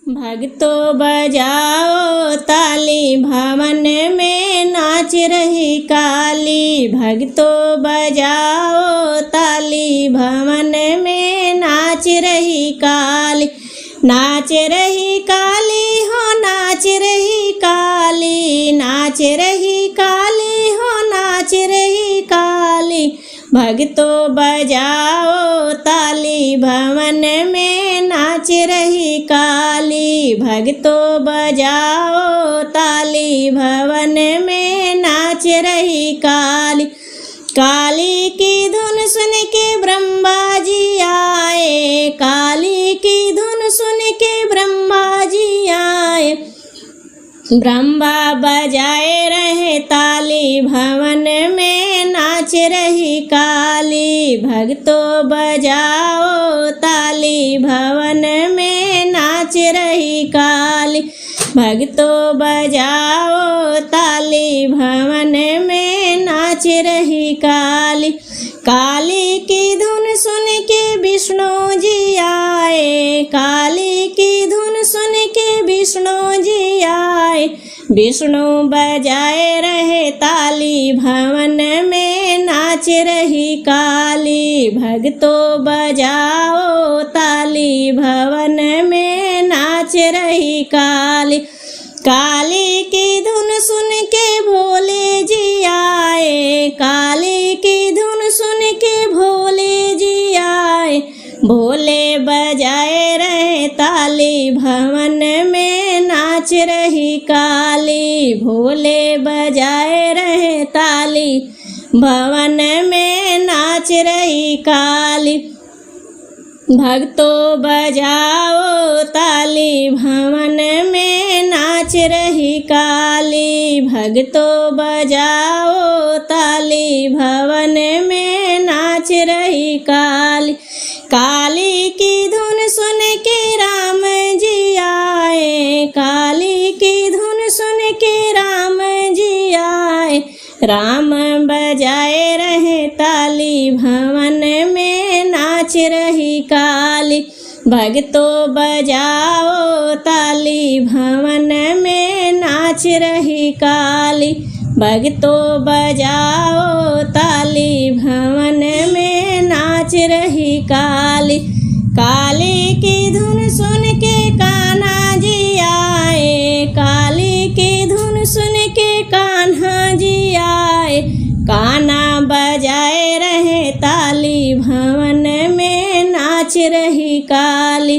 भक्तों बजाओ ताली, भवन में नाच रही काली। भक्तों बजाओ ताली, भवन में नाच रही काली। नाच रही काली हो, नाच रही काली, नाच रही काली हो, नाच रही काली। भक्तों बजाओ ताली, भवन में नाच रही काली। भक्तों बजाओ ताली, भवन में नाच रही काली। काली की धुन सुन के ब्रह्मा जी आए, काली की धुन सुन के ब्रह्मा जी आए। ब्रह्मा बजाए रहे ताली, भवन में नाच रही काली। भक्तों बजाओ ताली, भवन में नाच रही काली। भक्तों बजाओ ताली, भवन में नाच रही काली। काली की धुन सुन के विष्णु जी आए, काली की धुन सुन के विष्णु जी आए। विष्णु बजाए रहे ताली, भवन में नाच रही काली। भक्तों बजाओ ताली, भवन में नाच रही काली। काली की धुन सुन के भोले जी आए, काली की धुन सुन के भोले जी आए। भोले बजाए रहे ताली, भवन में नाच रही काली। भोले बजाए रहे ताली, भवन में नाच रही काली। भक्तों बजाओ ताली, भवन में नाच रही काली। भक्तों बजाओ ताली, भवन में नाच रही काली। काली की धुन सुन के राम जी आए, काली की धुन सुन के राम जी आए। राम बजाए रहे ताली, भवन में नाच रही काली। भक्तों बजाओ ताली, भवन में नाच रही काली। भक्तों बजाओ ताली, भवन में नाच रही काली। काली की धुन सुन के कान्हा जी आए, काली की धुन सुन के कान्हा जी आए। कान्हा बजाए रहे ताली, भवन में नाच रही काली।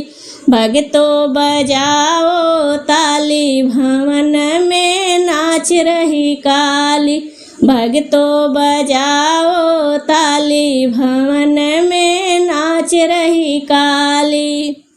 भक्तों बजाओ ताली, भवन में नाच रही काली। भक्तों बजाओ ताली, भवन में नाच रही काली।